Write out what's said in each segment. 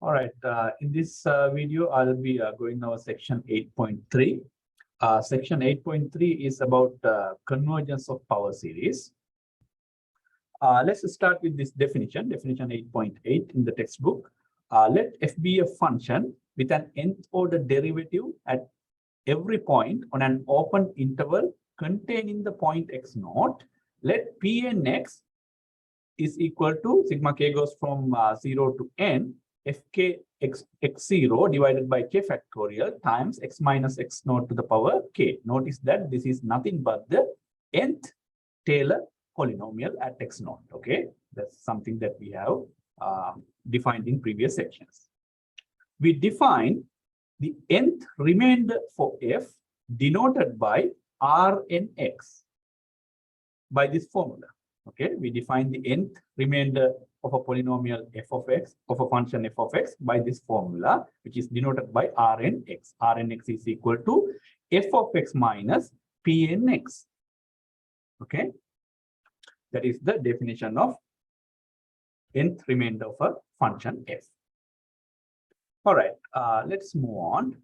All right, in this video, I'll be going over section 8.3. Section 8.3 is about convergence of power series. Let's start with this definition 8.8 in the textbook. Let f be a function with an nth order derivative at every point on an open interval containing the point x naught. Let Pnx is equal to sigma k goes from 0 to n fk x0 divided by k factorial times x minus x naught to the power k. Notice that this is nothing but the nth Taylor polynomial at x naught. Okay, that's something that we have defined in previous sections. We define the nth remainder for f denoted by Rnx by this formula. Okay, we define the nth remainder of a polynomial f of x, of a function f of x by this formula, which is denoted by Rnx. Rnx is equal to f of x minus Pnx. Okay, that is the definition of nth remainder of a function f. All right, let's move on.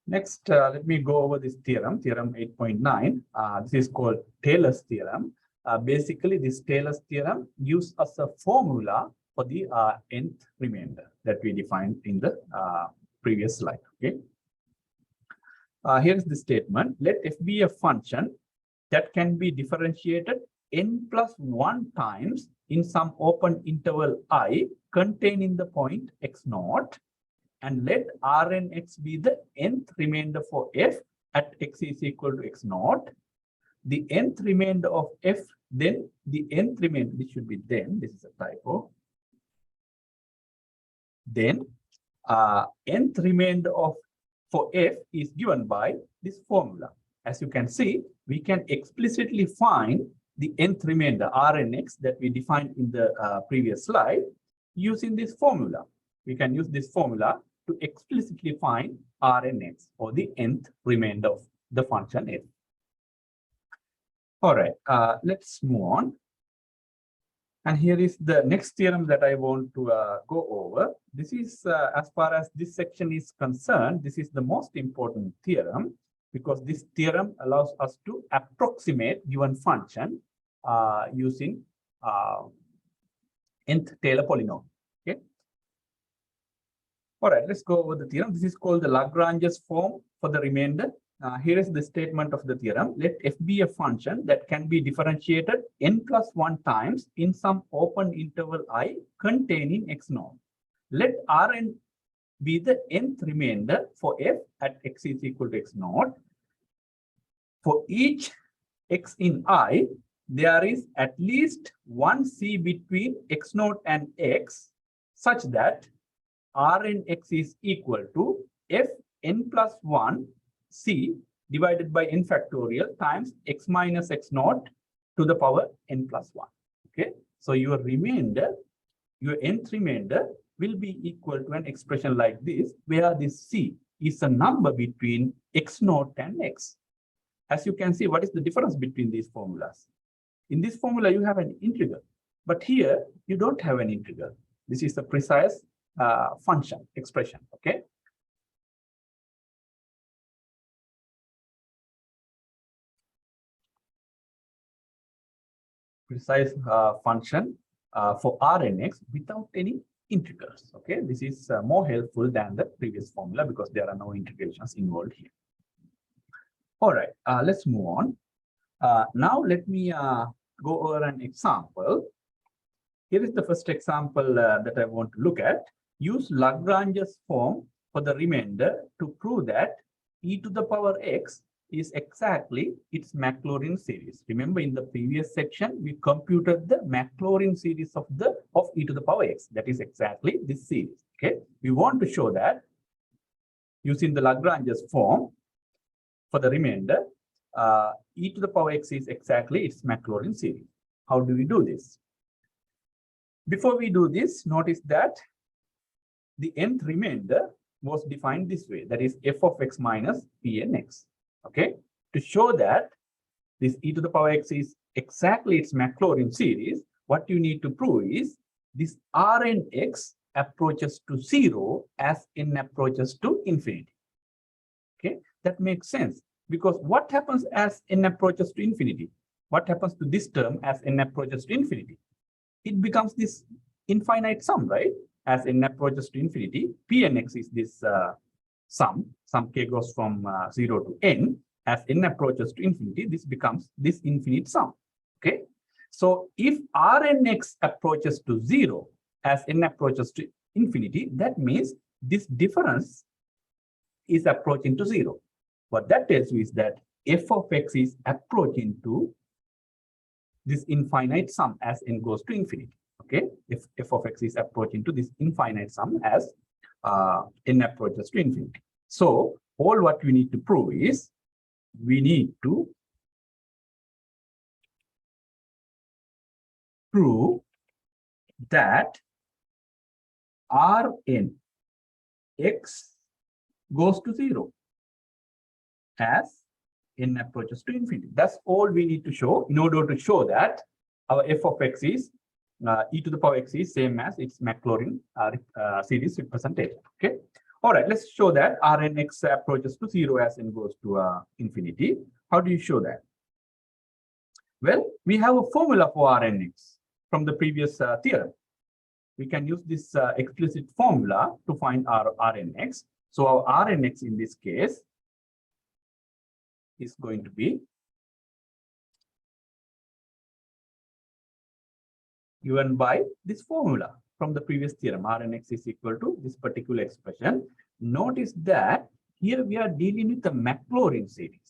Next, let me go over this theorem, theorem 8.9. This is called Taylor's theorem. Basically, this Taylor's theorem gives us a formula for the nth remainder that we defined in the previous slide. Okay. Here's the statement. Let f be a function that can be differentiated n plus 1 times in some open interval I containing the point x naught, and let Rnx be the nth remainder for f at x is equal to x naught. The nth remainder of f, then the nth remainder, this should be then, this is a typo. Then nth remainder of for f is given by this formula. As you can see, we can explicitly find the nth remainder Rnx that we defined in the previous slide using this formula. We can use this formula to explicitly find Rnx, or the nth remainder of the function f. All right, let's move on. And here is the next theorem that I want to go over. This is, as far as this section is concerned, this is the most important theorem, because this theorem allows us to approximate given function using nth Taylor polynomial. Okay. All right, let's go over the theorem. This is called the Lagrange's form for the remainder. Here is the statement of the theorem. Let f be a function that can be differentiated n plus 1 times in some open interval I containing x naught. Let Rn be the nth remainder for f at x is equal to x naught. For each x in I, there is at least one c between x naught and x, such that Rnx is equal to f n plus 1 c divided by n factorial times x minus x naught to the power n plus 1. Okay, so your remainder, your nth remainder will be equal to an expression like this, where this c is a number between x naught and x. As you can see, what is the difference between these formulas? In this formula, you have an integral, but here you don't have an integral. This is a precise function expression. Okay. Precise function for Rnx without any integrals. Okay, this is more helpful than the previous formula because there are no integrations involved here. All right, let's move on. Now let me go over an example. Here is the first example that I want to look at. Use Lagrange's form for the remainder to prove that e to the power x is exactly its Maclaurin series. Remember, in the previous section, we computed the Maclaurin series of e to the power x. That is exactly this series. Okay, we want to show that using the Lagrange's form for the remainder, e to the power x is exactly its Maclaurin series. How do we do this? Before we do this, notice that the nth remainder was defined this way, that is f of x minus Pnx. Okay, to show that this e to the power x is exactly its Maclaurin series, what you need to prove is this Rnx approaches to 0 as n approaches to infinity. Okay, that makes sense, because what happens as n approaches to infinity? What happens to this term as n approaches to infinity? It becomes this infinite sum, right? As n approaches to infinity, Pnx is this sum k goes from 0 to n. As n approaches to infinity, this becomes this infinite sum. Okay, so if Rnx approaches to 0 as n approaches to infinity, that means this difference is approaching to 0. What that tells you is that f of x is approaching to this infinite sum as n goes to infinity. Okay, if f of x is approaching to this infinite sum as n approaches to infinity. So all what we need to prove is we need to prove that Rn x goes to 0 as n approaches to infinity. That's all we need to show in order to show that our f of x is e to the power x is same as its Maclaurin series representation. Okay. All right, let's show that Rnx approaches to 0 as n goes to infinity. How do you show that? Well, we have a formula for Rnx from the previous theorem. We can use this explicit formula to find our Rnx. So our Rnx in this case is going to be given by this formula from the previous theorem. Rnx is equal to this particular expression. Notice that here we are dealing with the Maclaurin series.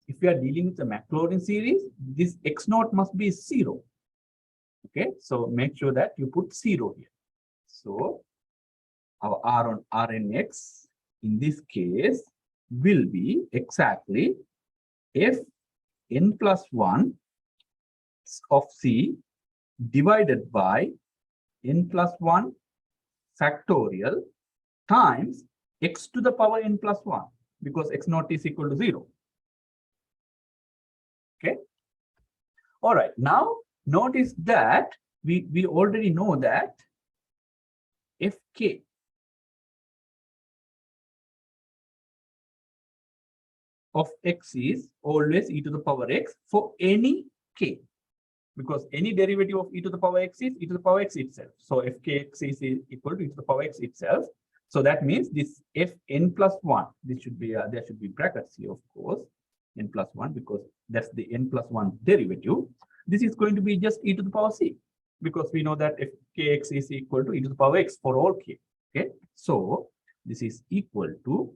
If we are dealing with the Maclaurin series, this x naught must be 0. Okay, so make sure that you put 0 here. So our R on Rnx in this case will be exactly f n plus 1 of c divided by n plus 1 factorial times x to the power n plus 1, because x naught is equal to 0. Okay. All right. Now notice that we already know that fk of x is always e to the power x for any k, because any derivative of e to the power x is e to the power x itself. So fkx is equal to e to the power x itself. So that means this fn plus 1, this should be there should be brackets here, of course, n plus 1, because that's the n plus 1 derivative. This is going to be just e to the power c, because we know that fkx is equal to e to the power x for all k. Okay, so this is equal to,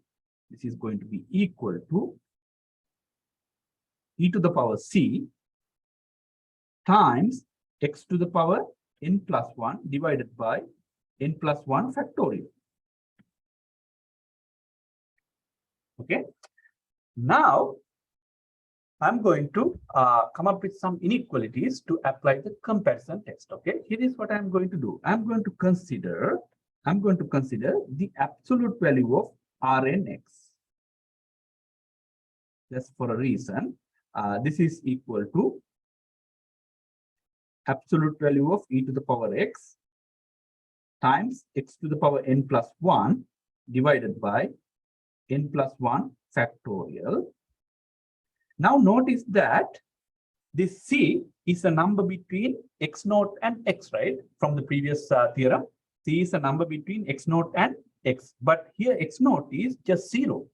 this is going to be equal to e to the power c times x to the power n plus 1 divided by n plus 1 factorial. Okay, now I'm going to come up with some inequalities to apply the comparison test. Okay, here is what I'm going to do. I'm going to consider the absolute value of Rnx. Just for a reason, this is equal to absolute value of e to the power x times x to the power n plus 1 divided by n plus 1 factorial. Now notice that this c is a number between x naught and x, right? From the previous theorem, c is a number between x naught and x, but here x naught is just 0.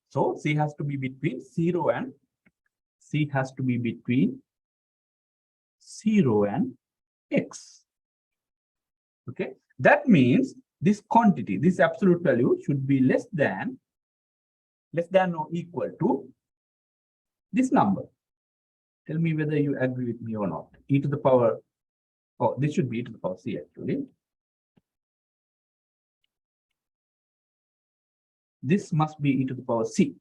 So c has to be between 0 and x. Okay, that means this quantity, this absolute value, should be less than or equal to this number. Tell me whether you agree with me or not. E to the power, oh, this should be e to the power c actually. This must be e to the power c,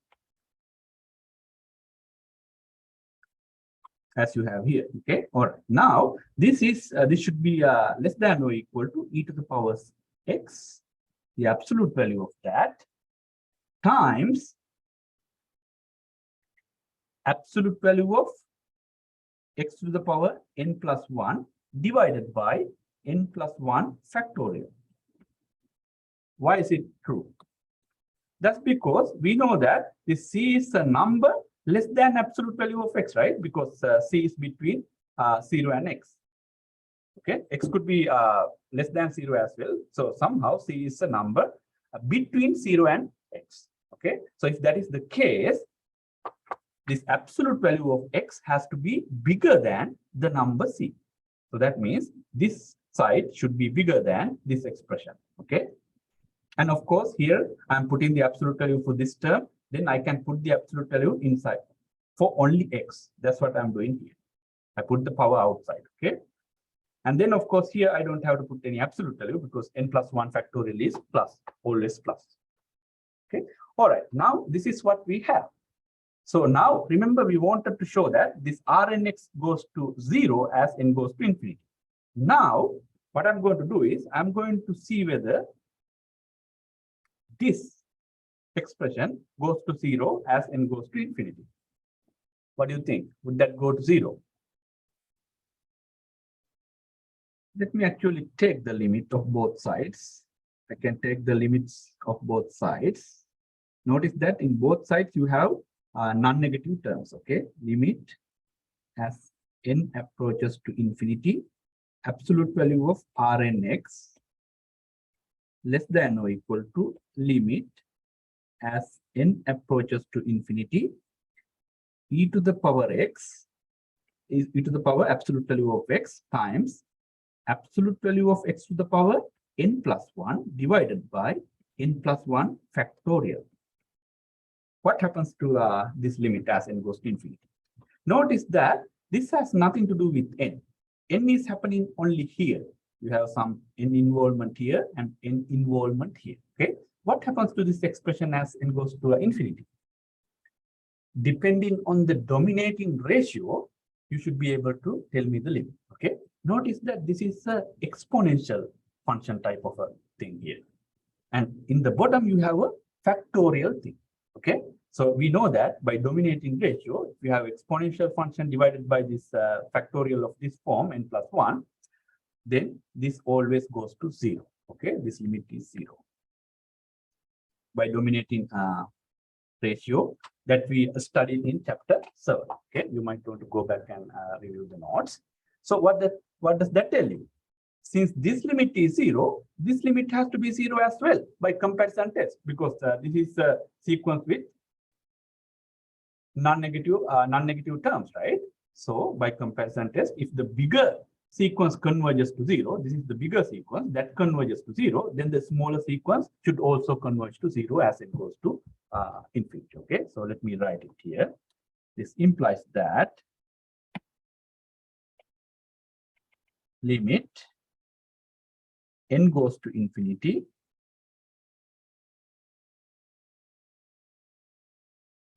as you have here. Okay, all right. Now this is this should be less than or equal to e to the power x, the absolute value of that, times absolute value of x to the power n plus 1 divided by n plus 1 factorial. Why is it true? That's because we know that this c is a number less than absolute value of x, right? Because c is between 0 and x. Okay, x could be less than 0 as well. So somehow c is a number between 0 and x. Okay, so if that is the case, this absolute value of x has to be bigger than the number c. So that means this side should be bigger than this expression. Okay. And of course, here I'm putting the absolute value for this term. Then I can put the absolute value inside for only x. That's what I'm doing here. I put the power outside. Okay. And then, of course, here I don't have to put any absolute value because n plus 1 factorial is plus, always plus. Okay. All right. Now, this is what we have. So now, remember, we wanted to show that this Rnx goes to 0 as n goes to infinity. Now, what I'm going to do is I'm going to see whether this expression goes to 0 as n goes to infinity. What do you think? Would that go to 0? Let me actually take the limit of both sides. I can take the limits of both sides. Notice that in both sides you have non-negative terms. Okay, limit as n approaches to infinity, absolute value of Rnx less than or equal to limit as n approaches to infinity, e to the power x is e to the power absolute value of x times absolute value of x to the power n plus 1 divided by n plus 1 factorial. What happens to this limit as n goes to infinity? Notice that this has nothing to do with n. N is happening only here. You have some n involvement here and n involvement here. Okay. What happens to this expression as n goes to infinity? Depending on the dominating ratio, you should be able to tell me the limit. Okay. Notice that this is an exponential function type of a thing here. And in the bottom, you have a factorial thing. Okay. So we know that by dominating ratio, if you have exponential function divided by this factorial of this form, n plus 1, then this always goes to 0. Okay. This limit is 0. By dominating ratio that we studied in chapter 7. Okay. You might want to go back and review the notes. So what does that tell you? Since this limit is 0, this limit has to be 0 as well by comparison test, because this is a sequence with non-negative terms, right? So by comparison test, if the bigger sequence converges to 0, this is the bigger sequence that converges to 0, then the smaller sequence should also converge to 0 as it goes to infinity. Okay, so let me write it here. This implies that limit n goes to infinity,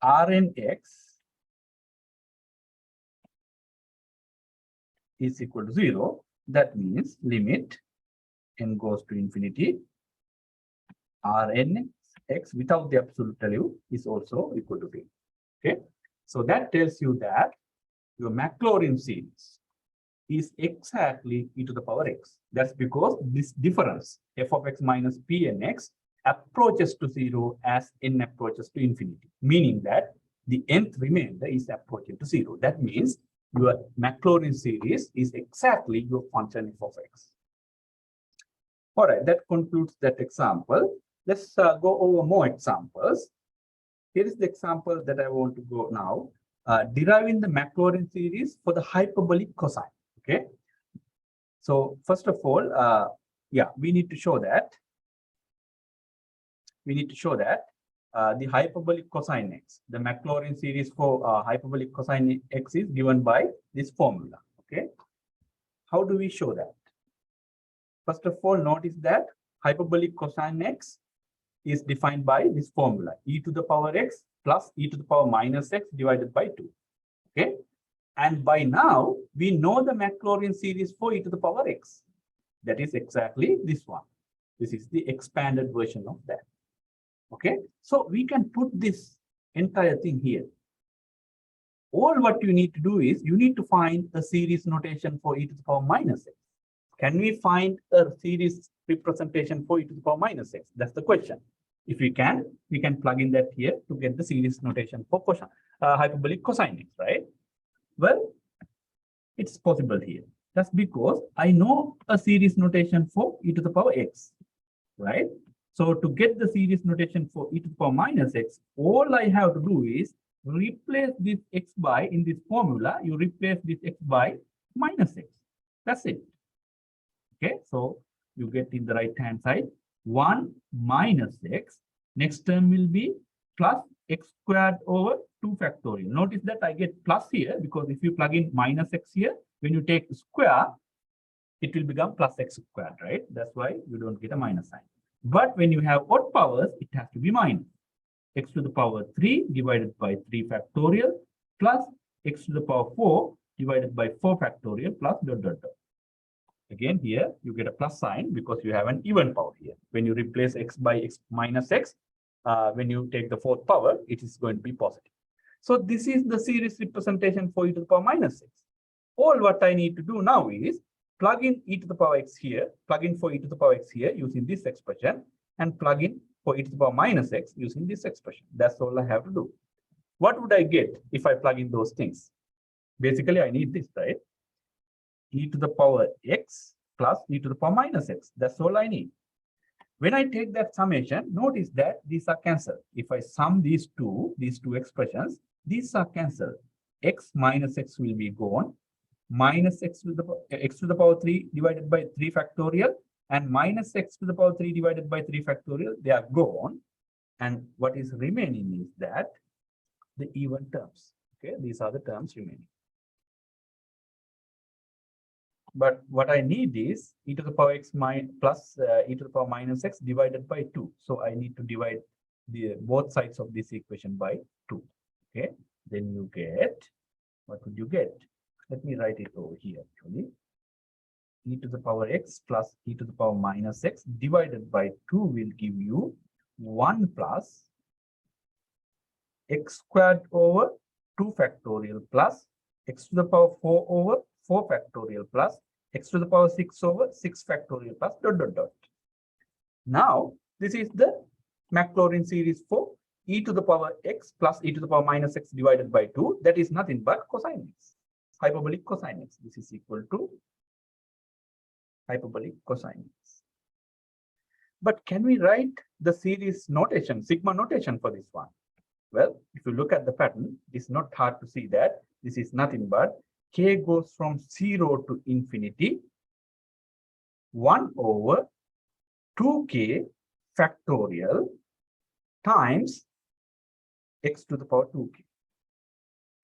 Rnx is equal to 0. That means limit n goes to infinity, Rnx without the absolute value is also equal to 0. Okay, so that tells you that your Maclaurin series is exactly e to the power x. That's because this difference, f of x minus pnx, approaches to 0 as n approaches to infinity, meaning that the nth remainder is approaching to 0. That means your Maclaurin series is exactly your function f of x. All right, that concludes that example. Let's go over more examples. Here is the example that I want to go now. Deriving the Maclaurin series for the hyperbolic cosine. Okay. So first of all, we need to show that the hyperbolic cosine x, the Maclaurin series for hyperbolic cosine x is given by this formula. Okay. How do we show that? First of all, notice that hyperbolic cosine x is defined by this formula, e to the power x plus e to the power minus x divided by 2. Okay. And by now, we know the Maclaurin series for e to the power x. That is exactly this one. This is the expanded version of that. Okay. So we can put this entire thing here. All what you need to do is you need to find a series notation for e to the power minus x. Can we find a series representation for e to the power minus x? That's the question. If we can plug in that here to get the series notation for hyperbolic cosine x, right? Well, it's possible here. That's because I know a series notation for e to the power x, right? So to get the series notation for e to the power minus x, all I have to do is replace this x by, in this formula, you replace this x by minus x. That's it. Okay, so you get in the right hand side 1 minus x. Next term will be plus x squared over 2 factorial. Notice that I get plus here because if you plug in minus x here, when you take square, it will become plus x squared, right? That's why you don't get a minus sign. But when you have odd powers, it has to be minus. X to the power 3 divided by 3 factorial plus x to the power 4 divided by 4 factorial plus dot dot dot. Again, here you get a plus sign because you have an even power here. When you replace x by x minus x, when you take the fourth power, it is going to be positive. So this is the series representation for e to the power minus x. All what I need to do now is plug in e to the power x here, plug in for e to the power x here using this expression, and plug in for e to the power minus x using this expression. That's all I have to do. What would I get if I plug in those things? Basically, I need this, right? E to the power x plus e to the power minus x. That's all I need. When I take that summation, notice that these are cancelled. If I sum these two expressions, these are cancelled. X minus x will be gone. Minus x to the power 3 divided by 3 factorial and minus x to the power 3 divided by 3 factorial, they are gone. And what is remaining is that the even terms. Okay, these are the terms remaining. But what I need is e to the power x plus e to the power minus x divided by 2. So I need to divide both sides of this equation by 2. Okay, then you get, what would you get? Let me write it over here actually. E to the power x plus e to the power minus x divided by 2 will give you 1 plus x squared over 2 factorial plus x to the power 4 over 4 factorial plus x to the power 6 over 6 factorial plus dot dot dot. Now, this is the Maclaurin series for e to the power x plus e to the power minus x divided by 2. That is nothing but cosine x, hyperbolic cosine x. This is equal to hyperbolic cosine x. But can we write the series notation, sigma notation for this one? Well, if you look at the pattern, it's not hard to see that this is nothing but k goes from 0 to infinity 1 over 2k factorial times x to the power 2k.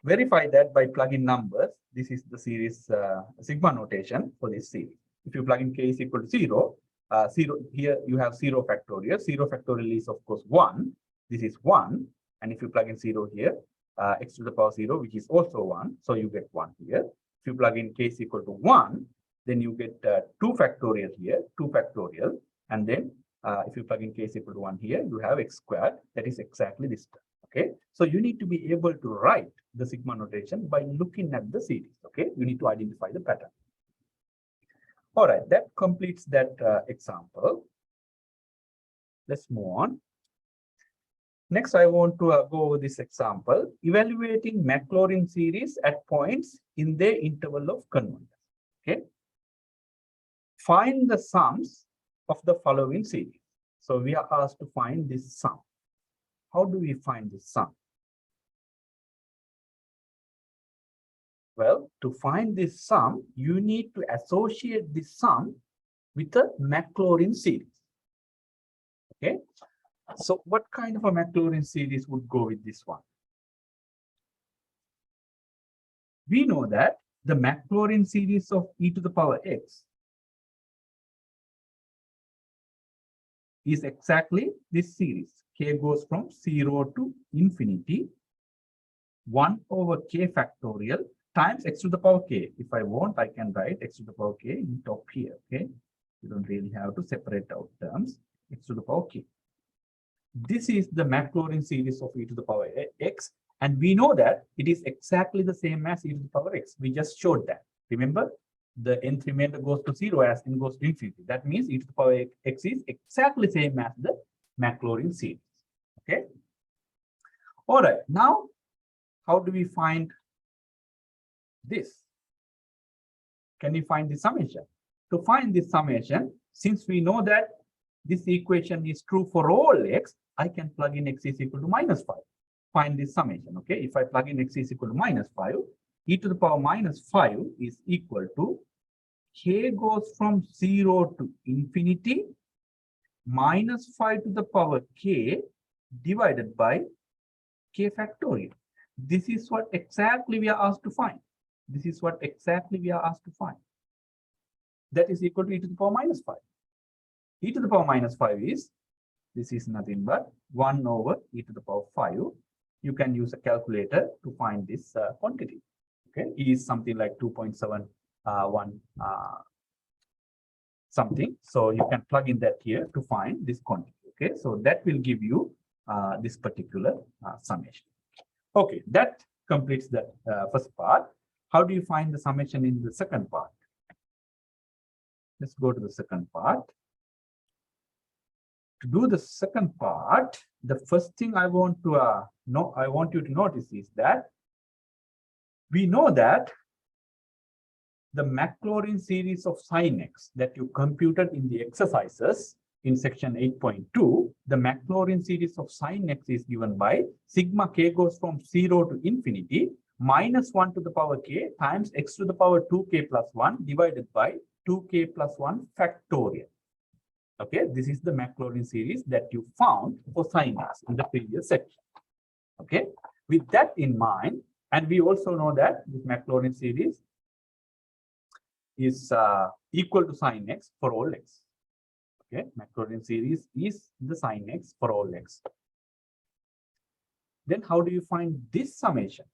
Verify that by plugging numbers. This is the series sigma notation for this series. If you plug in k is equal to 0, 0 here you have 0 factorial. 0 factorial is of course 1. This is 1. And if you plug in 0 here, x to the power 0, which is also 1. So you get 1 here. If you plug in k is equal to 1, then you get 2 factorial here, 2 factorial. And then if you plug in k is equal to 1 here, you have x squared. That is exactly this term. Okay. So you need to be able to write the sigma notation by looking at the series. Okay. You need to identify the pattern. All right. That completes that example. Let's move on. Next, I want to go over this example, evaluating Maclaurin series at points in their interval of convergence. Okay. Find the sums of the following series. So we are asked to find this sum. How do we find this sum? Well, to find this sum, you need to associate this sum with a Maclaurin series. Okay. So what kind of a Maclaurin series would go with this one? We know that the Maclaurin series of e to the power x is exactly this series. K goes from 0 to infinity 1 over k factorial times x to the power k. If I want, I can write x to the power k in top here. Okay, you don't really have to separate out terms. X to the power k. This is the Maclaurin series of e to the power x, And we know that it is exactly the same as e to the power x. We just showed that. Remember, the nth remainder goes to 0 as n goes to infinity. That means e to the power x is exactly same as the Maclaurin series. Okay. All right. Now, how do we find this? Can we find the summation? To find this summation, since we know that this equation is true for all x, I can plug in x is equal to -5. Find this summation. Okay. If I plug in x is equal to -5, e to the power -5 is equal to k goes from 0 to infinity -5 to the power k divided by k factorial. This is what exactly we are asked to find. This is what exactly we are asked to find. That is equal to e to the power -5. E to the power -5 is, this is nothing but 1 over e to the power 5. You can use a calculator to find this quantity. Okay, e is something like 2.71 something. So you can plug in that here to find this quantity. Okay, so that will give you this particular summation. Okay, that completes that first part. How do you find the summation in the second part? Let's go to the second part. To do the second part, the first thing I want to I want you to notice is that we know that the Maclaurin series of sin x that you computed in the exercises in section 8.2, the Maclaurin series of sin x is given by sigma k goes from 0 to infinity -1 to the power k times x to the power 2k plus 1 divided by 2k plus 1 factorial. Okay, this is the Maclaurin series that you found for sin x in the previous section. Okay, with that in mind, and we also know that this Maclaurin series is equal to sin x for all x. Okay, Maclaurin series is the sin x for all x. Then how do you find this summation?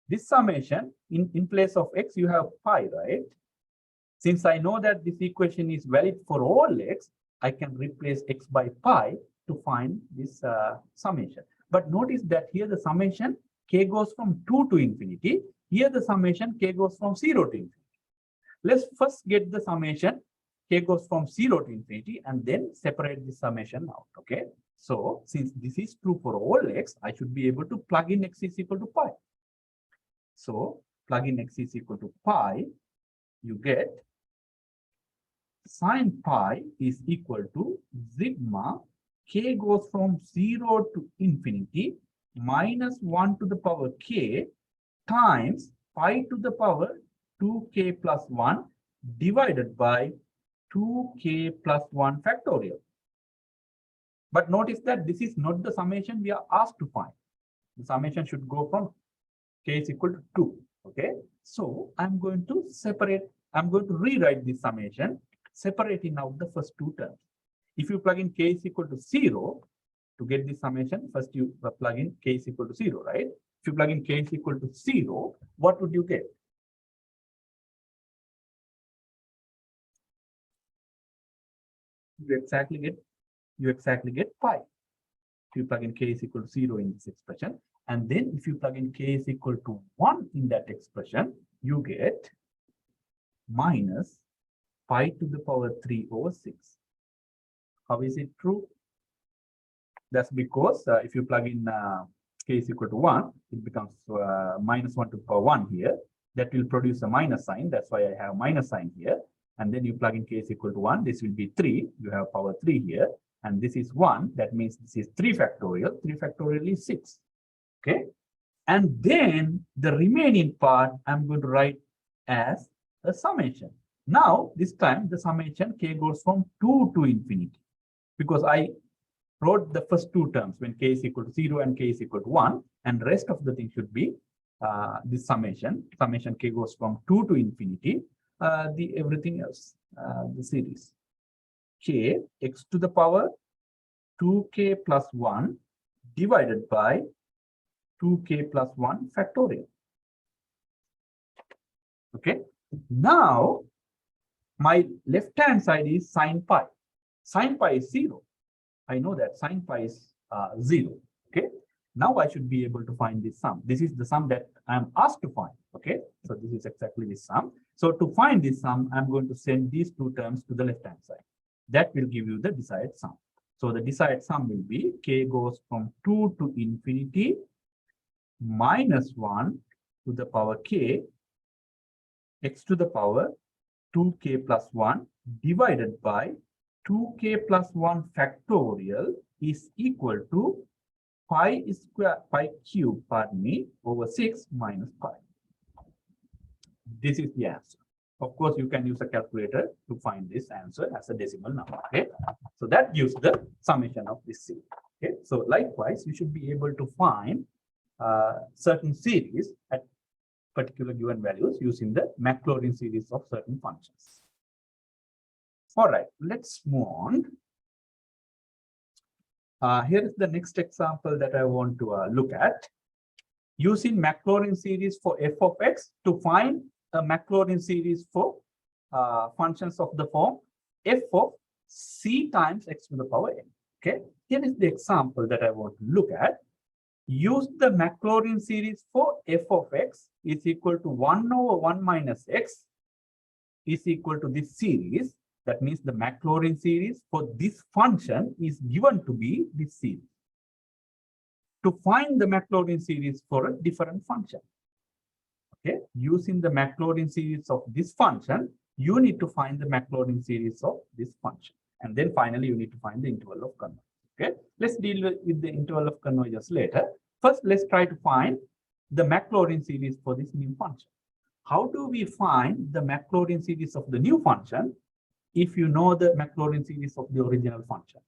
This summation, in place of x, you have pi, right? Since I know that this equation is valid for all x, I can replace x by pi to find this summation. But notice that here the summation k goes from 2 to infinity. Here the summation k goes from 0 to infinity. Let's first get the summation k goes from 0 to infinity and then separate the summation out. Okay. So since this is true for all x, I should be able to plug in x is equal to pi. So plug in x is equal to pi, you get sin pi is equal to sigma k goes from 0 to infinity -1 to the power k times pi to the power 2k plus 1 divided by 2k plus 1 factorial. But notice that this is not the summation we are asked to find. The summation should go from k is equal to 2. Okay, so I'm going to rewrite this summation, separating out the first two terms. If you plug in k is equal to 0 to get this summation, first you plug in k is equal to 0, right? If you plug in k is equal to 0, what would you get? You exactly get pi. If you plug in k is equal to 0 in this expression, and then if you plug in k is equal to 1 in that expression, you get minus pi to the power 3 over 6. How is it true? That's because if you plug in k is equal to 1, it becomes -1 to the power 1 here. That will produce a minus sign. That's why I have minus sign here. And then you plug in k is equal to 1. This will be 3. You have power 3 here. And this is 1. That means this is 3 factorial. 3 factorial is 6. Okay. And then the remaining part I'm going to write as a summation. Now, this time the summation k goes from 2 to infinity, because I wrote the first two terms when k is equal to 0 and k is equal to 1, and rest of the thing should be this summation k goes from 2 to infinity, everything else, the series k x to the power 2k plus 1 divided by 2k plus 1 factorial. Okay, now my left hand side is sin pi. Sin pi is 0. I know that sin pi is 0. Okay, Now I should be able to find this sum. This is the sum that I'm asked to find. Okay, so this is exactly the sum. So to find this sum, I'm going to send these two terms to the left-hand side. That will give you the desired sum. So the desired sum will be k goes from 2 to infinity minus 1 to the power k x to the power 2k plus 1 divided by 2k plus 1 factorial is equal to pi cube, pardon me, over 6 minus pi. This is the answer. Of course, you can use a calculator to find this answer as a decimal number. Okay, so that gives the summation of this series. Okay, so likewise, you should be able to find certain series at particular given values using the Maclaurin series of certain functions. All right, let's move on. Here is the next example that I want to look at. Using Maclaurin series for f of x to find a Maclaurin series for functions of the form f of c times x to the power n. Okay, here is the example that I want to look at. Use the Maclaurin series for f of x is equal to 1 over 1 minus x is equal to this series. That means the Maclaurin series for this function is given to be this series. To find the Maclaurin series for a different function, okay, using the Maclaurin series of this function, you need to find the Maclaurin series of this function. And then finally, you need to find the interval of convergence. Okay, let's deal with the interval of convergence later. First, let's try to find the Maclaurin series for this new function. How do we find the Maclaurin series of the new function if you know the Maclaurin series of the original function,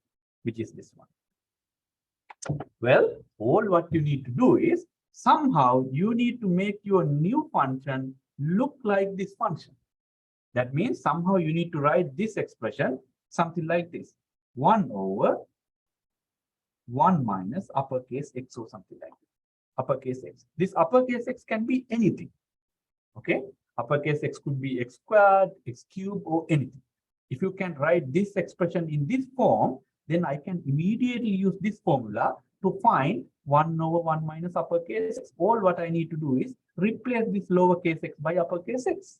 which is this one? Well, all what you need to do is somehow you need to make your new function look like this function. That means somehow you need to write this expression something like this: 1 over 1 minus uppercase x or something like this. Uppercase x. This uppercase x can be anything. Okay, uppercase x could be x squared, x cubed, or anything. If you can write this expression in this form, then I can immediately use this formula to find 1 over 1 minus uppercase x. All what I need to do is replace this lowercase x by uppercase x.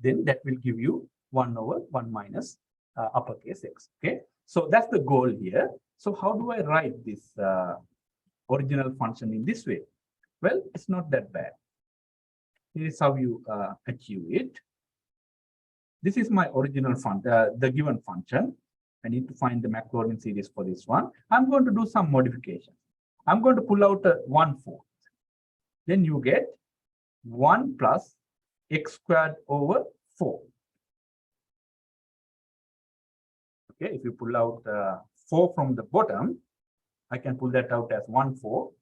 Then that will give you 1 over 1 minus uppercase x. Okay, so that's the goal here. So how do I write this original function in this way? Well, it's not that bad. Here is how you achieve it. This is my original function, the given function. I need to find the Maclaurin series for this one. I'm going to do some modification. I'm going to pull out 1/4. Then you get 1 plus x squared over 4. Okay, if you pull out 4 from the bottom, I can pull that out as 1/4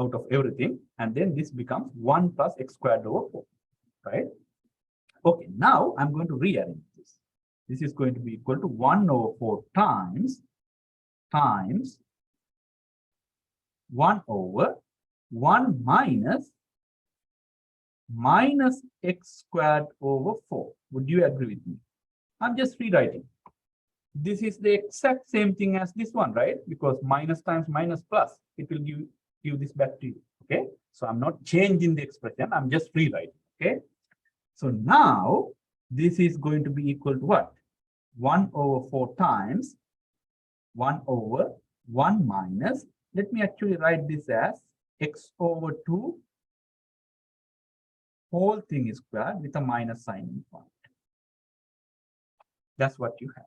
out of everything. And then this becomes 1 plus x squared over 4, right? Okay, now I'm going to rearrange this. This is going to be equal to 1 over 4 times 1 over 1 minus x squared over 4. Would you agree with me? I'm just rewriting. This is the exact same thing as this one, right? Because minus times minus plus, it will give this back to you. Okay, so I'm not changing the expression, I'm just rewriting. Okay, so now this is going to be equal to what? 1 over 4 times 1 over 1 minus, let me actually write this as x over 2 whole thing is squared with a minus sign in front. That's what you have.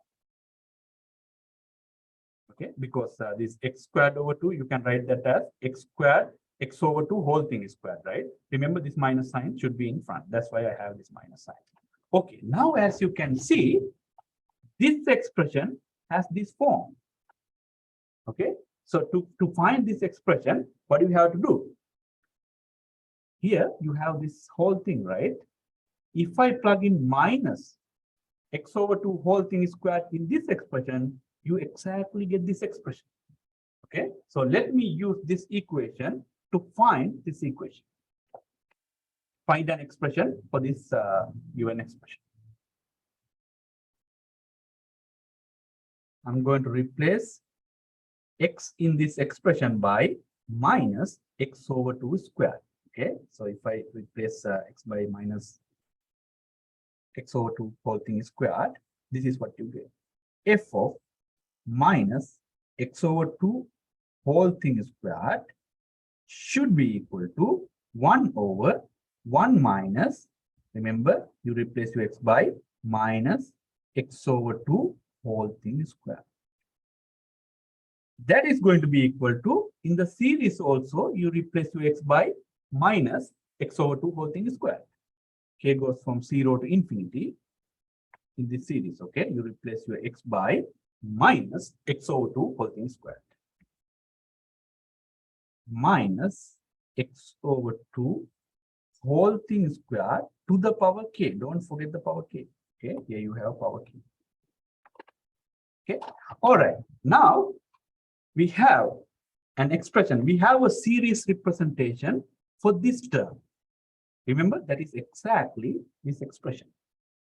Okay, because this x squared over 2, you can write that as x squared, x over 2 whole thing is squared, right? Remember, this minus sign should be in front. That's why I have this minus sign. Okay, now as you can see, this expression has this form. Okay, so to find this expression, what do you have to do? Here you have this whole thing, right? If I plug in minus x over 2 whole thing is squared in this expression, you exactly get this expression. Okay, so let me use this equation to find this equation. Find an expression for this given expression. I'm going to replace x in this expression by minus x over 2 squared. Okay, so if I replace x by minus x over 2 whole thing squared, this is what you get. F of minus x over 2 whole thing squared should be equal to 1 over 1 minus, remember, you replace your x by minus x over 2 whole thing squared. That is going to be equal to, in the series also, you replace your x by minus x over 2 whole thing squared. K goes from 0 to infinity in this series, okay? You replace your x by minus x over 2 whole thing squared. Minus x over 2 whole thing squared to the power k. Don't forget the power k. Okay, here you have power k. Okay, all right. Now we have an expression. We have a series representation for this term. Remember, that is exactly this expression.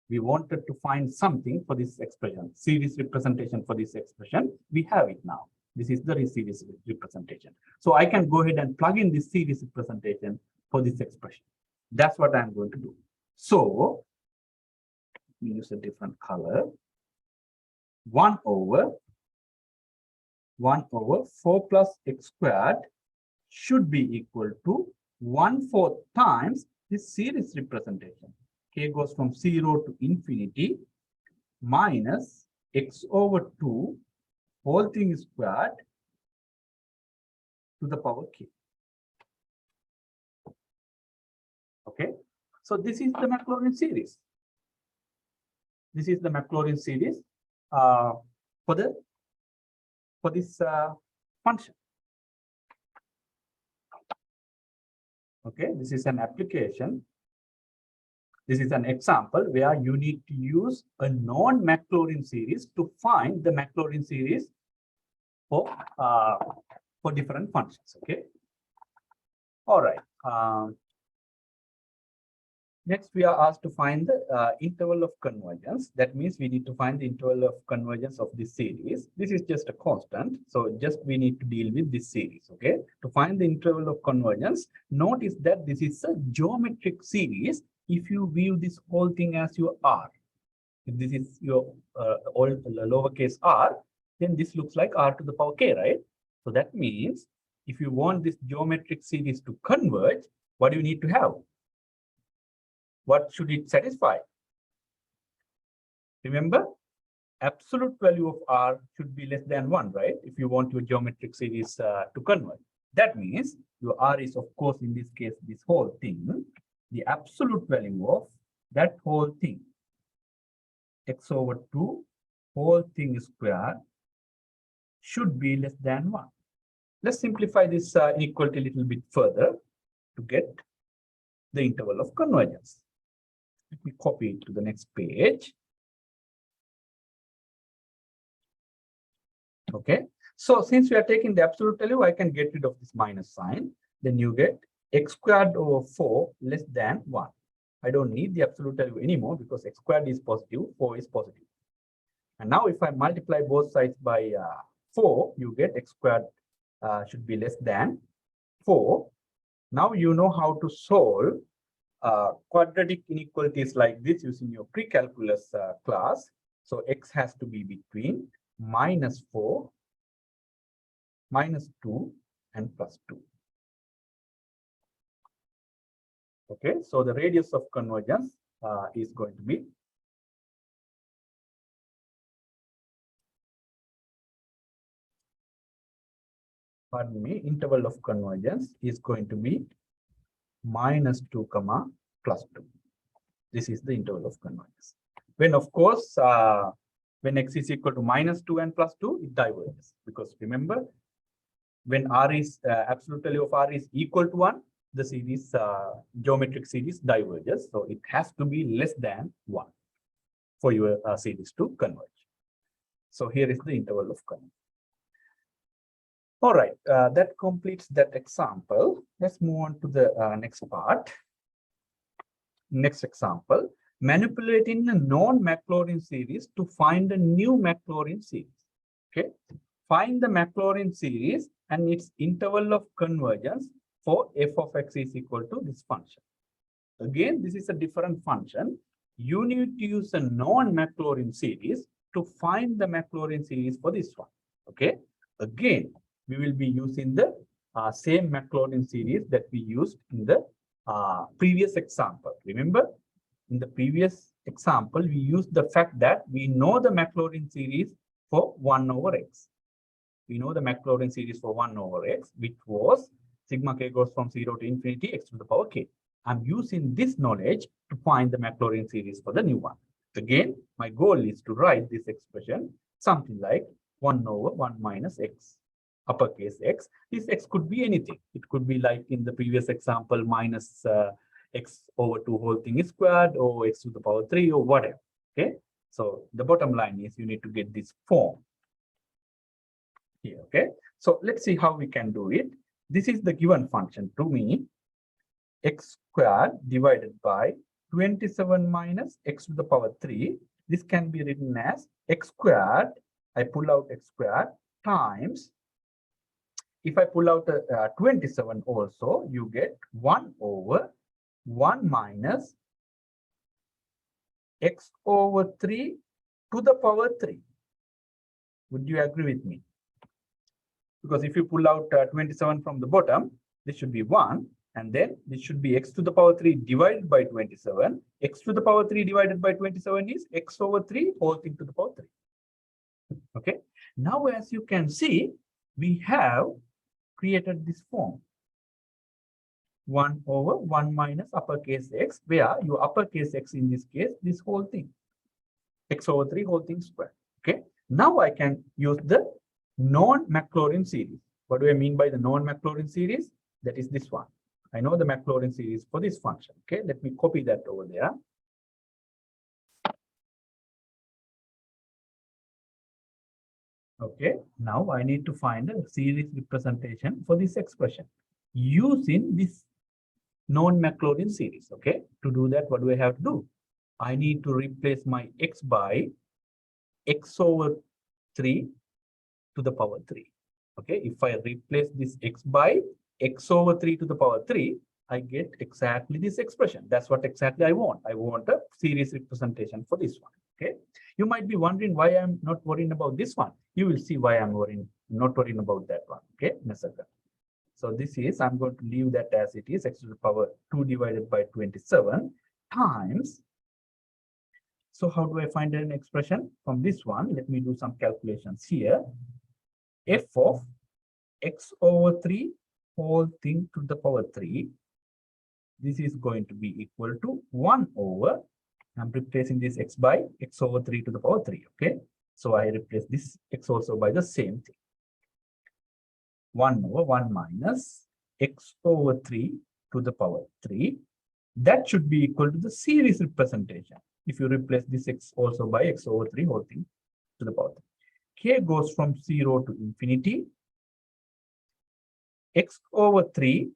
We wanted to find something for this expression, series representation for this expression. We have it now. This is the series representation. So I can go ahead and plug in this series representation for this expression. That's what I'm going to do. So we use a different color. 1 over 4 plus x squared should be equal to 1/4 times this series representation. K goes from 0 to infinity minus x over 2 whole thing squared to the power k. Okay, so this is the Maclaurin series. This is the Maclaurin series for this function. Okay, this is an application. This is an example where you need to use a non-Maclaurin series to find the Maclaurin series for different functions. Okay. All right. Next, we are asked to find the interval of convergence. That means we need to find the interval of convergence of this series. This is just a constant. So just we need to deal with this series. Okay. To find the interval of convergence, notice that this is a geometric series. If you view this whole thing as your R, if this is your lowercase r, then this looks like r to the power k, right? So that means if you want this geometric series to converge, what do you need to have? What should it satisfy? Remember, absolute value of r should be less than 1, right? If you want your geometric series to converge. That means your r is, of course, in this case, this whole thing. The absolute value of that whole thing, x over 2 whole thing squared, should be less than 1. Let's simplify this inequality a little bit further to get the interval of convergence. Let me copy it to the next page. Okay, so since we are taking the absolute value, I can get rid of this minus sign. Then you get x squared over 4 less than 1. I don't need the absolute value anymore because x squared is positive, 4 is positive. And now if I multiply both sides by 4, you get x squared should be less than 4. Now you know how to solve quadratic inequalities like this using your pre-calculus class. So x has to be between -4, -2, and +2. Okay, so the radius of convergence is going to be interval of convergence is going to be -2, +2. This is the interval of convergence. When, of course, when x is equal to -2 and +2, it diverges. Because remember, when r is absolute value of r is equal to 1, the series geometric series diverges. So it has to be less than 1 for your series to converge. So here is the interval of convergence. All right, that completes that example. Let's move on to the next part. Next example, manipulating a non-Maclaurin series to find a new Maclaurin series. Okay, find the Maclaurin series and its interval of convergence for f of x is equal to this function. Again, this is a different function. You need to use a non-Maclaurin series to find the Maclaurin series for this one. Okay. Again, we will be using the same Maclaurin series that we used in the previous example. Remember, in the previous example, we used the fact that we know the Maclaurin series for 1 over x. We know the Maclaurin series for 1 over x, which was sigma k goes from 0 to infinity x to the power k. I'm using this knowledge to find the Maclaurin series for the new one. Again, my goal is to write this expression something like 1 over 1 minus x, uppercase x. This x could be anything. It could be like in the previous example, minus x over 2 whole thing is squared, or x to the power 3, or whatever. Okay. So the bottom line is you need to get this form here. Okay. So let's see how we can do it. This is the given function to me. X squared divided by 27 minus x to the power 3. This can be written as x squared. I pull out x squared times. If I pull out 27 also, you get 1 over 1 minus x over 3 to the power 3. Would you agree with me? Because if you pull out 27 from the bottom, this should be 1. And then this should be x to the power 3 divided by 27. X to the power 3 divided by 27 is x over 3 whole thing to the power 3. Okay. Now, as you can see, we have created this form. 1 over 1 minus uppercase x, where your uppercase x in this case, this whole thing. X over 3 whole thing squared. Okay. Now I can use the non-Maclaurin series. What do I mean by the non-Maclaurin series? That is this one. I know the Maclaurin series for this function. Okay, let me copy that over there. Okay, now I need to find a series representation for this expression using this non-Maclaurin series. Okay, to do that, what do I have to do? I need to replace my x by x over 3 to the power 3. Okay, if I replace this x by x over 3 to the power 3, I get exactly this expression. That's what exactly I want. I want a series representation for this one. Okay. You might be wondering why I'm not worrying about this one. You will see why I'm not worrying about that one. Okay, in a second. So this is, I'm going to leave that as it is, x to the power 2 divided by 27 times. So how do I find an expression from this one? Let me do some calculations here. F of x over 3 whole thing to the power 3. This is going to be equal to 1 over, I'm replacing this x by x over 3 to the power 3. Okay. So I replace this x also by the same thing. 1 over 1 minus x over 3 to the power 3. That should be equal to the series representation. If you replace this x also by x over 3 whole thing to the power 3. K goes from 0 to infinity. X over 3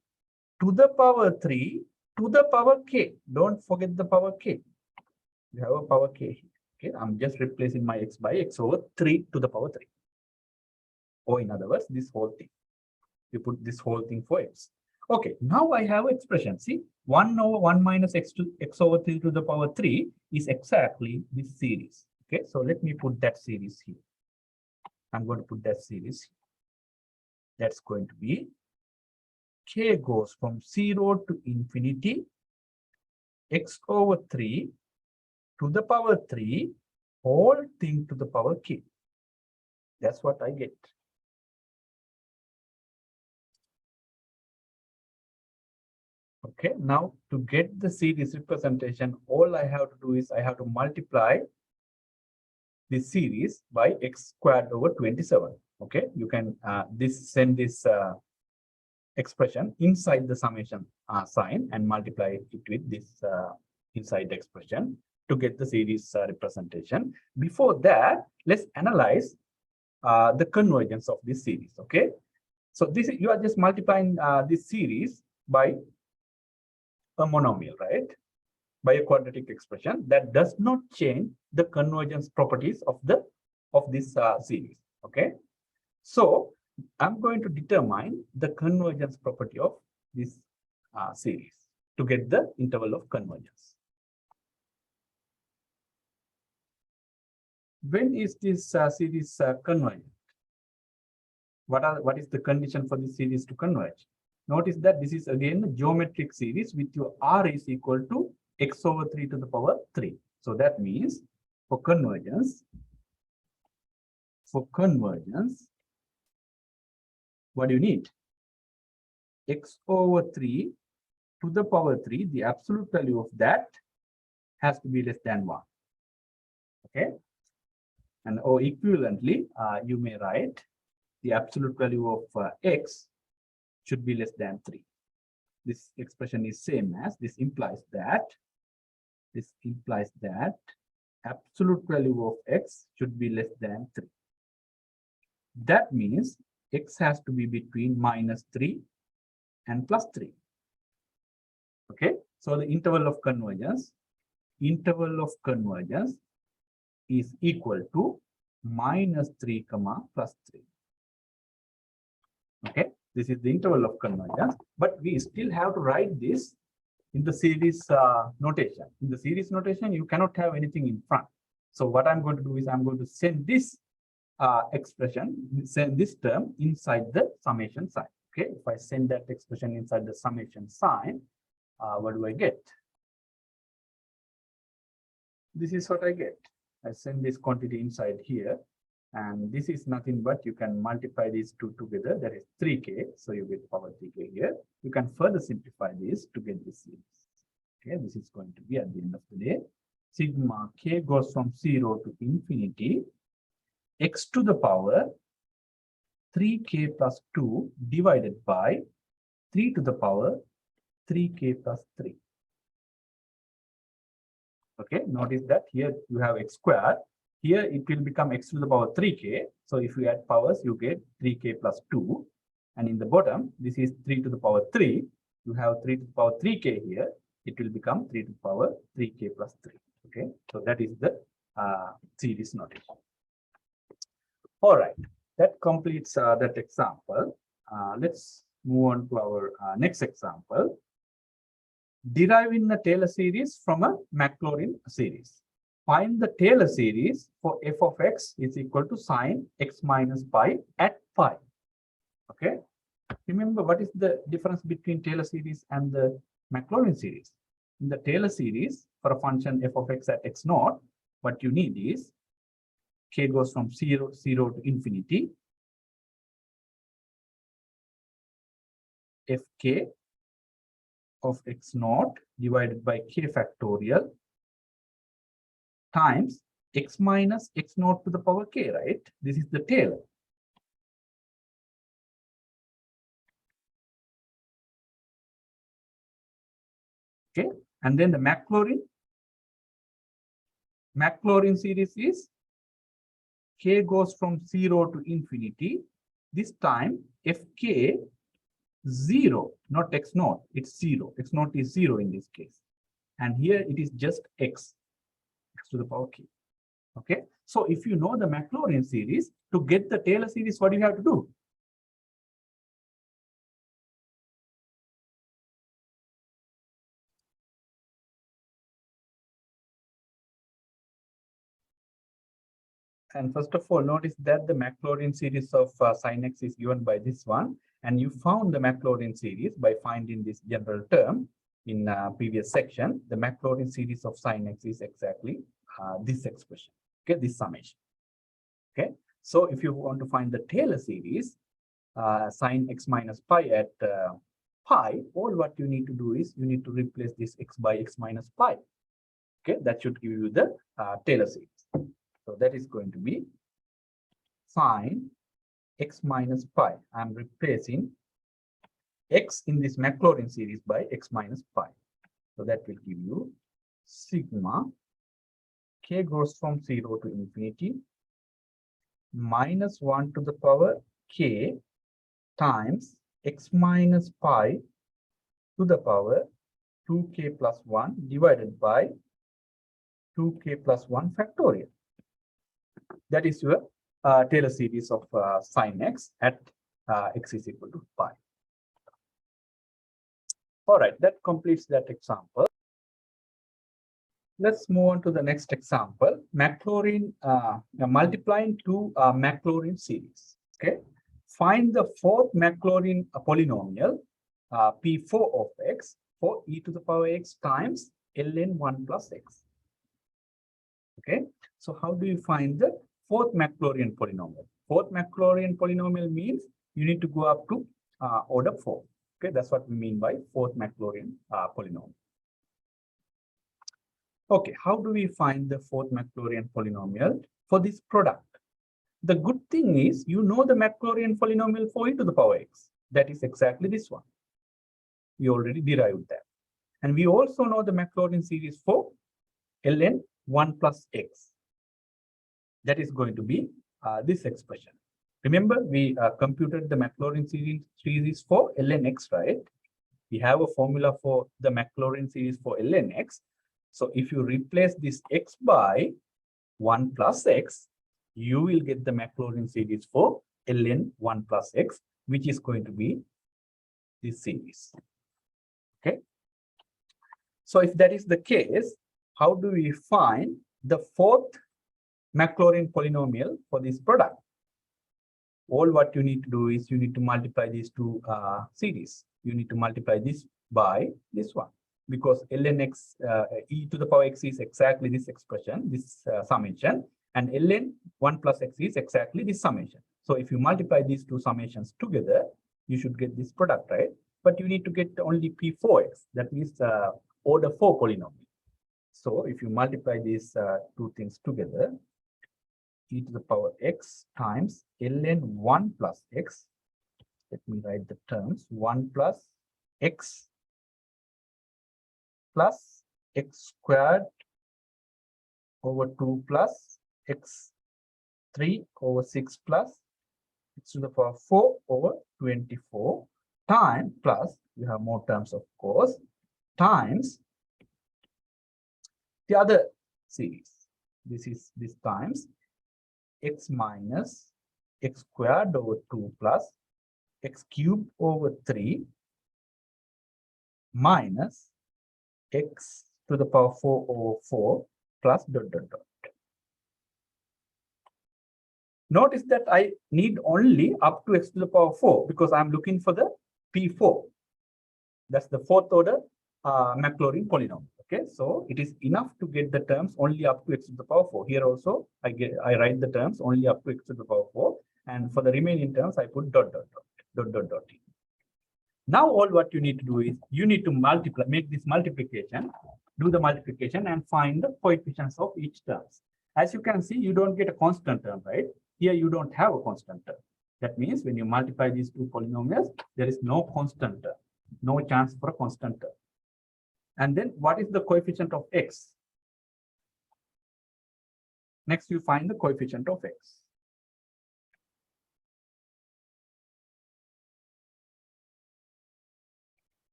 to the power 3 to the power k. Don't forget the power k. We have a power k here. Okay, I'm just replacing my x by x over 3 to the power 3. Or in other words, this whole thing. You put this whole thing for x. Okay, now I have expression. See, 1 over 1 minus x over 3 to the power 3 is exactly this series. Okay, so let me put that series here. I'm going to put that series here. That's going to be k goes from 0 to infinity, x over 3 to the power 3 whole thing to the power k. That's what I get. Okay, now to get the series representation, all I have to do is I have to multiply this series by x squared over 27. Okay, you can send this expression inside the summation sign and multiply it with this inside expression to get the series representation. Before that, let's analyze the convergence of this series. Okay, so this you are just multiplying this series by a monomial, right? By a quadratic expression that does not change the convergence properties of this series. Okay, So I'm going to determine the convergence property of this series to get the interval of convergence. When is this series convergent? What is the condition for this series to converge? Notice that this is again a geometric series with your r is equal to x over 3 to the power 3. So that means for convergence, what do you need? X over 3 to the power 3, the absolute value of that has to be less than 1. Okay. And or equivalently, you may write the absolute value of x should be less than 3. This expression is same as this implies that absolute value of x should be less than 3. That means x has to be between -3 and +3. Okay, so the interval of convergence is equal to -3, +3. Okay, this is the interval of convergence, but we still have to write this in the series notation. In the series notation, you cannot have anything in front. So what I'm going to do is I'm going to send this send this term inside the summation sign. Okay, if I send that expression inside the summation sign, what do I get? This is what I get. I send this quantity inside here, and this is nothing but you can multiply these two together. That is 3k. So you get power 3k here. You can further simplify this to get this series. Okay, this is going to be at the end of the day, sigma k goes from 0 to infinity, x to the power 3k plus 2 divided by 3 to the power 3k plus 3. Okay, notice that here you have x squared. Here it will become x to the power 3k. So if you add powers, you get 3k plus 2. And in the bottom, this is 3 to the power 3. You have 3 to the power 3k here. It will become 3 to the power 3k plus 3. Okay, so that is the series notation. All right, that completes that example. Let's move on to our next example. Deriving the Taylor series from a Maclaurin series. Find the Taylor series for f of x is equal to sine x minus pi at pi. Okay. Remember, what is the difference between Taylor series and the Maclaurin series? In the Taylor series, for a function f of x at x naught, what you need is k goes from 0 to infinity, fk of x naught divided by k factorial times x minus x naught to the power k, right? This is the Taylor. Okay, and then the Maclaurin series is k goes from 0 to infinity. This time fk 0, not x naught, it's 0. X naught is 0 in this case. And here it is just x to the power k. Okay, so if you know the Maclaurin series, to get the Taylor series, what do you have to do? And first of all, notice that the Maclaurin series of sin x is given by this one. And you found the Maclaurin series by finding this general term in previous section. The Maclaurin series of sin x is exactly this expression, okay, this summation. Okay, so if you want to find the Taylor series, sin x minus pi at pi, all what you need to do is you need to replace this x by x minus pi. Okay, that should give you the Taylor series. So that is going to be sin x minus pi. I'm replacing x in this Maclaurin series by x minus pi. So that will give you sigma k goes from 0 to infinity minus 1 to the power k times x minus pi to the power 2k plus 1 divided by 2k plus 1 factorial. That is your Taylor series of sine x at x is equal to pi. All right, that completes that example. Let's move on to the next example. Maclaurin, multiplying two Maclaurin series. Okay, find the fourth Maclaurin polynomial p4 of x for e to the power x times ln 1 plus x. Okay, so how do you find the fourth Maclaurin polynomial? Fourth Maclaurin polynomial means you need to go up to order 4. Okay, that's what we mean by fourth Maclaurin polynomial. Okay, how do we find the fourth Maclaurin polynomial for this product? The good thing is you know the Maclaurin polynomial for e to the power x. That is exactly this one. We already derived that. And we also know the Maclaurin series for ln 1 plus x. That is going to be this expression. Remember, we computed the Maclaurin series for ln x, right? We have a formula for the Maclaurin series for ln x. So if you replace this x by 1 plus x, you will get the Maclaurin series for ln 1 plus x, which is going to be this series. Okay. So if that is the case, how do we find the fourth Maclaurin polynomial for this product? All what you need to do is you need to multiply these two series. You need to multiply this by this one, because ln x e to the power x is exactly this expression, this summation, and ln 1 plus x is exactly this summation. So if you multiply these two summations together, you should get this product, right? But you need to get only p4x, that means order 4 polynomial. So if you multiply these two things together, e to the power x times ln 1 plus x, let me write the terms, 1 plus x plus x squared over 2 plus x 3 over 6 plus x to the power 4 over 24 time plus, you have more terms of course, times the other series. This is this times x minus x squared over 2 plus x cubed over 3 minus x to the power 4 over 4 plus dot dot dot. Notice that I need only up to x to the power 4 because I'm looking for the p4. That's the fourth order Maclaurin polynomial. Okay, so it is enough to get the terms only up to x to the power 4. Here also I write the terms only up to x to the power 4, and for the remaining terms I put dot dot dot dot dot dot. Now all what you need to do is you need to multiply, make this multiplication, do the multiplication and find the coefficients of each term. As you can see, you don't get a constant term, right? Here you don't have a constant term. That means when you multiply these two polynomials, there is no constant term, no chance for a constant term. And then what is the coefficient of x? Next, you find the coefficient of x.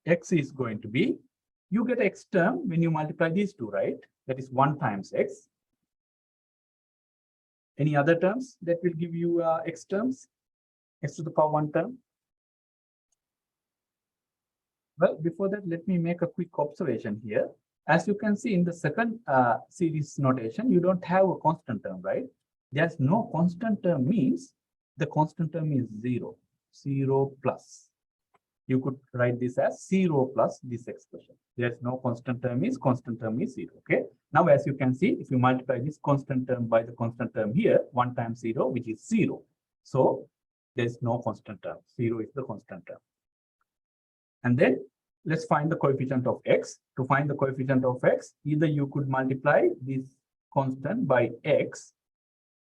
X is going to be, you get x term when you multiply these two, right? That is 1 times x. Any other terms that will give you x terms? X to the power 1 term? Well, before that, let me make a quick observation here. As you can see in the second series notation, you don't have a constant term, right? There's no constant term means the constant term is 0, 0 plus. You could write this as 0 plus this expression. There's no constant term is 0. Okay. Now, as you can see, if you multiply this constant term by the constant term here, 1 times 0, which is 0. So there's no constant term. 0 is the constant term. And then let's find the coefficient of x. To find the coefficient of x, either you could multiply this constant by x,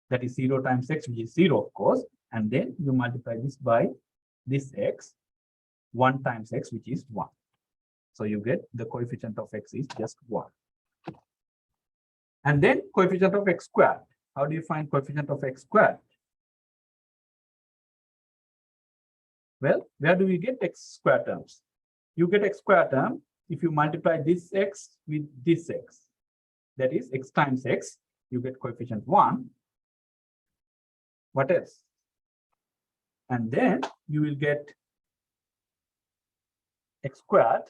that is 0 times x, which is 0, of course, and then you multiply this by this x, 1 times x, which is 1. So you get the coefficient of x is just 1. And then coefficient of x squared. How do you find coefficient of x squared? Well, where do we get x square terms? You get x square term if you multiply this x with this x. That is x times x you get coefficient 1. What else? And then you will get x squared.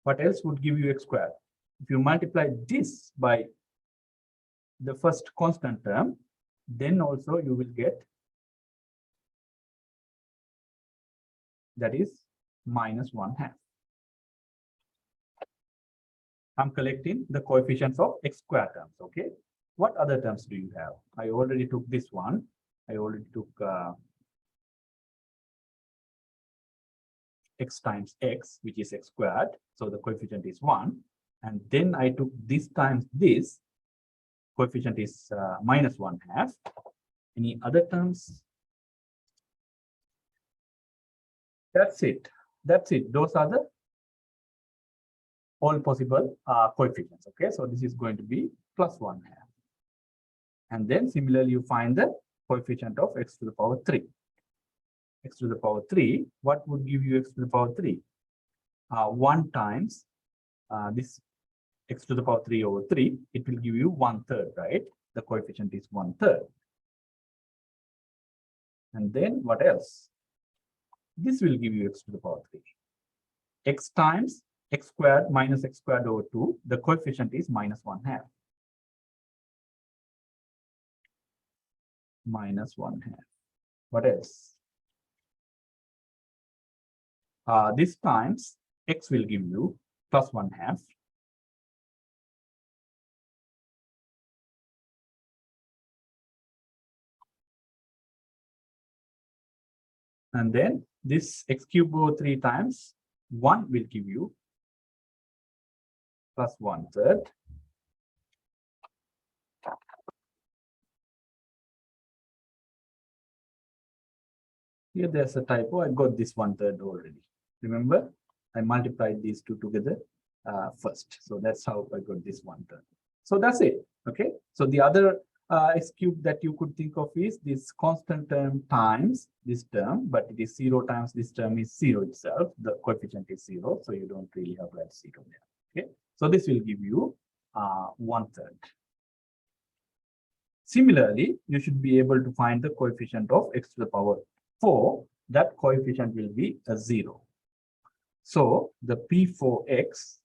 What else would give you x squared? If you multiply this by the first constant term, then also you will get, that is minus 1/2. I'm collecting the coefficients of x squared terms. Okay. What other terms do you have? I already took this one. I already took x times x, which is x squared. So the coefficient is 1. And then I took this times this. Coefficient is minus 1/2. Any other terms? That's it. That's it. Those are the all possible coefficients. Okay, so this is going to be plus 1/2. And then similarly, you find the coefficient of x to the power 3. X to the power 3, what would give you x to the power 3? 1 times this x to the power 3 over 3, it will give you 1/3, right? The coefficient is 1/3. And then what else? This will give you x to the power 3. X times x squared minus x squared over 2, the coefficient is minus 1/2. Minus 1/2. What else? This times x will give you plus 1/2. And then this x cube over 3 times 1 will give you plus 1/3. Here there's a typo. I got this 1/3 already. Remember, I multiplied these two together first. So that's how I got this 1/3. So that's it. Okay. So the other x cube that you could think of is this constant term times this term, but it is 0 times this term is 0 itself. The coefficient is 0, so you don't really have to add 0 there. Okay. So this will give you 1/3. Similarly, you should be able to find the coefficient of x to the power 4. That coefficient will be a 0. So the P4x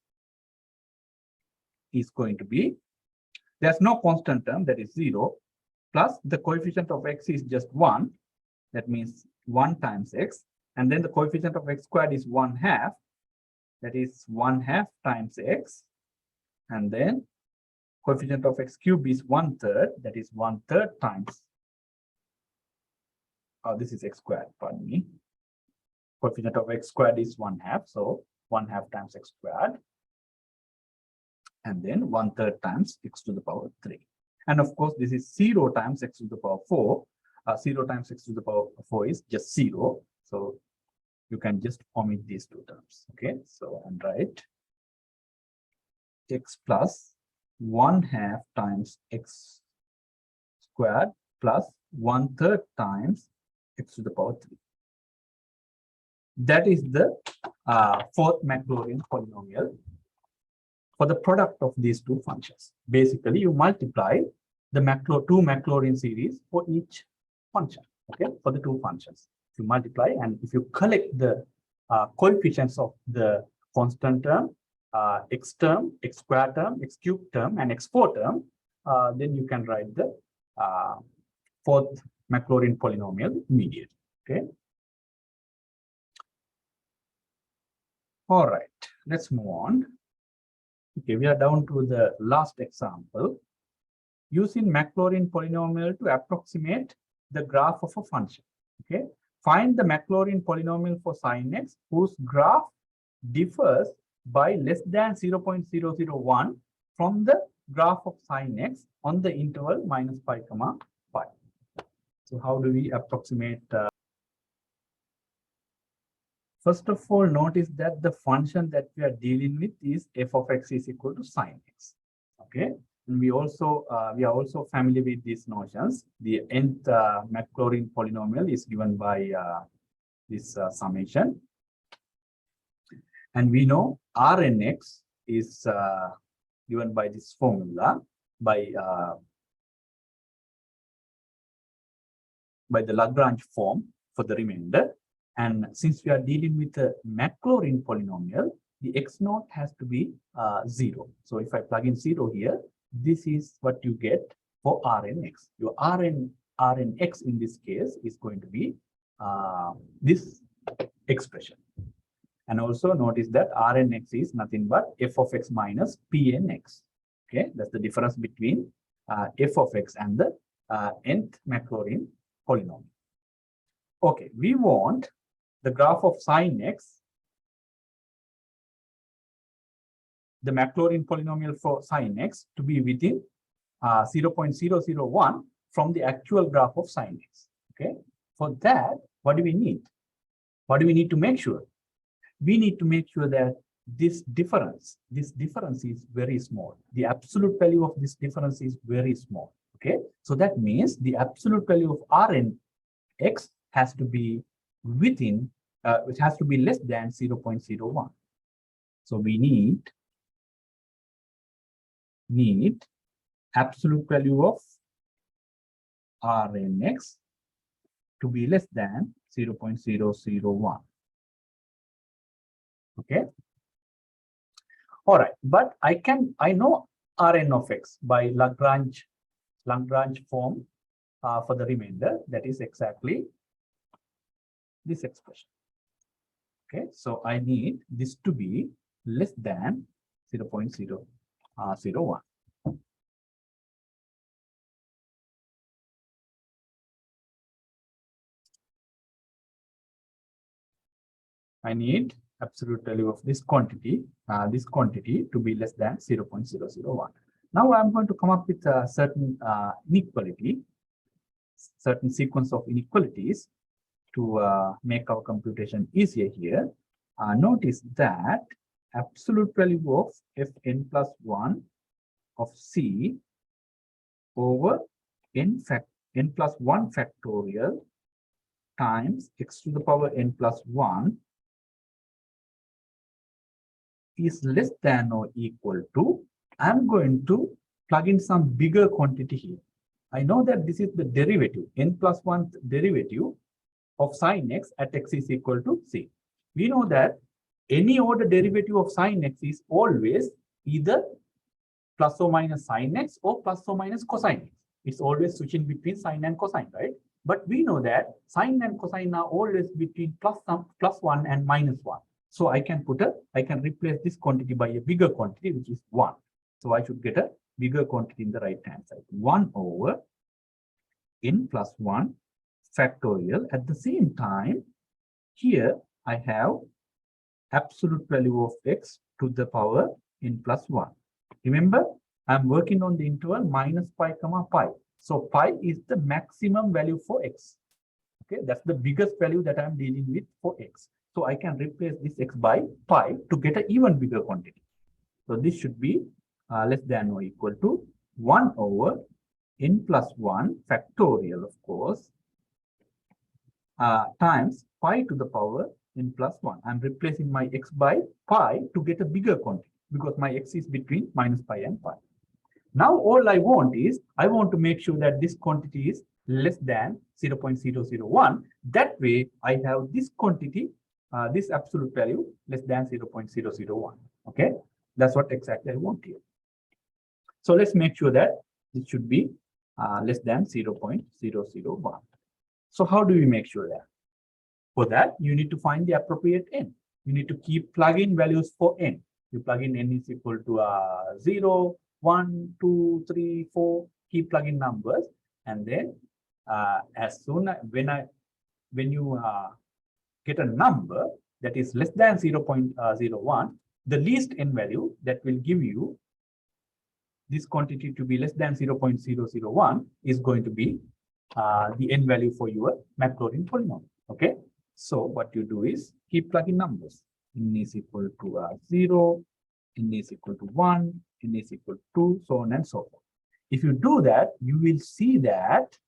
is going to be, there's no constant term, that is 0, plus the coefficient of x is just 1. That means 1 times x. And then the coefficient of x squared is 1/2. That is 1/2 times x. And then coefficient of x cube is 1/3. That is 1/3 times. Oh, this is x squared, pardon me. Coefficient of x squared is 1/2. So 1/2 times x squared. And then 1/3 times x to the power 3. And of course, this is 0 times x to the power 4. 0 times x to the power 4 is just 0. So you can just omit these two terms. Okay, so and write x plus 1/2 times x squared plus 1/3 times x to the power 3. That is the fourth Maclaurin polynomial for the product of these two functions. Basically, you multiply the two Maclaurin series for each function. Okay, for the two functions, you multiply, and if you collect the coefficients of the constant term, x term, x squared term, x cubed term, and x4 term, then you can write the fourth Maclaurin polynomial immediately. Okay. All right, let's move on. Okay, we are down to the last example. Using Maclaurin polynomial to approximate the graph of a function. Okay, find the Maclaurin polynomial for sin x whose graph differs by less than 0.001 from the graph of sin x on the interval minus pi comma pi. So how do we approximate? First of all, notice that the function that we are dealing with is f of x is equal to sin x. Okay, and we are also familiar with these notions. The nth Maclaurin polynomial is given by this summation, and we know Rnx is given by this formula by by the Lagrange form for the remainder. And since we are dealing with a Maclaurin polynomial, the x0 has to be 0. So if I plug in 0 here, this is what you get for Rnx. Your Rnx in this case is going to be this expression. And also notice that Rnx is nothing but f of x minus Pnx. Okay, that's the difference between f of x and the nth Maclaurin polynomial. Okay, we want the graph of sine x, the Maclaurin polynomial for sine x, to be within 0.001 from the actual graph of sine x. Okay, for that, what do we need? What do we need to make sure? We need to make sure that this difference is very small. The absolute value of this difference is very small. Okay, so that means the absolute value of Rnx has to be within, which has to be less than 0.01. So we need absolute value of Rnx to be less than 0.001. Okay. All right, but I know Rn of x by Lagrange form for the remainder. That is exactly this expression. Okay, so I need this to be less than 0.001. I need absolute value of this quantity to be less than 0.001. Now I'm going to come up with a certain inequality, certain sequence of inequalities to make our computation easier here. Notice that absolute value of fn plus 1 of c over n plus 1 factorial times x to the power n plus 1 is less than or equal to, I'm going to plug in some bigger quantity here. I know that this is the derivative, n plus 1 derivative of sine x at x is equal to c. We know that any order derivative of sine x is always either plus or minus sine x or plus or minus cosine x. It's always switching between sine and cosine, right? But we know that sine and cosine are always between plus 1 and minus 1. So I can replace this quantity by a bigger quantity, which is 1. So I should get a bigger quantity in the right hand side. 1 over n plus 1 factorial. At the same time, here I have absolute value of x to the power n plus 1. Remember, I'm working on the interval minus pi comma pi. So pi is the maximum value for x. Okay, that's the biggest value that I'm dealing with for x. So I can replace this x by pi to get an even bigger quantity. So this should be less than or equal to 1 over n plus 1 factorial, of course, times pi to the power n plus 1. I'm replacing my x by pi to get a bigger quantity because my x is between minus pi and pi. Now all I want is, I want to make sure that this quantity is less than 0.001. That way I have this quantity, this absolute value less than 0.001. Okay, that's what exactly I want here. So let's make sure that it should be less than 0.001. So how do we make sure that? For that, you need to find the appropriate n. You need to keep plugging values for n. You plug in n is equal to 0, 1, 2, 3, 4. Keep plugging numbers, and then as soon as when you get a number that is less than 0.01, the least n value that will give you this quantity to be less than 0.001 is going to be the n value for your Maclaurin polynomial. Okay, so what you do is keep plugging numbers. N is equal to 0, n is equal to 1, n is equal to 2, so on and so forth. If you do that, you will see that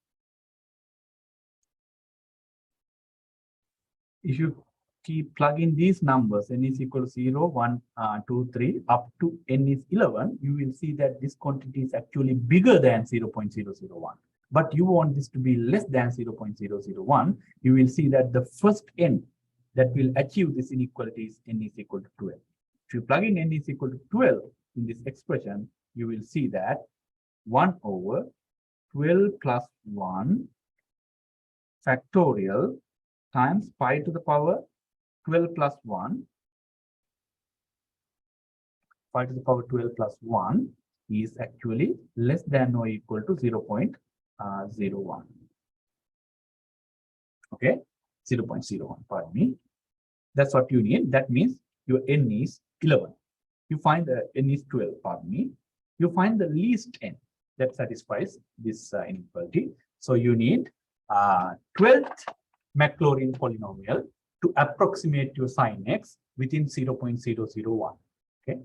if you keep plugging these numbers, n is equal to 0, 1, 2, 3, up to n is 11, you will see that this quantity is actually bigger than 0.001. but you want this to be less than 0.001, you will see that the first n that will achieve this inequality is n is equal to 12. If you plug in n is equal to 12 in this expression, you will see that 1 over 12 plus 1 factorial times pi to the power 12 plus 1, pi to the power 12 plus 1 is actually less than or equal to 0.01. Okay, 0.01, pardon me. That's what you need. That means your n is 11. You find the n is 12, pardon me. You find the least n that satisfies this inequality. So you need 12th Maclaurin polynomial to approximate your sin x within 0.001. Okay.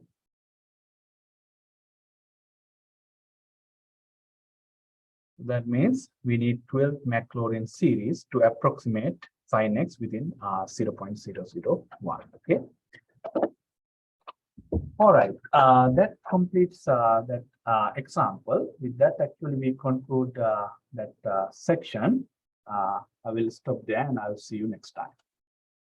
That means we need 12 Maclaurin series to approximate sin x within 0.001. Okay. All right. That completes that example. With that, actually, we conclude that section. I will stop there and I'll see you next time.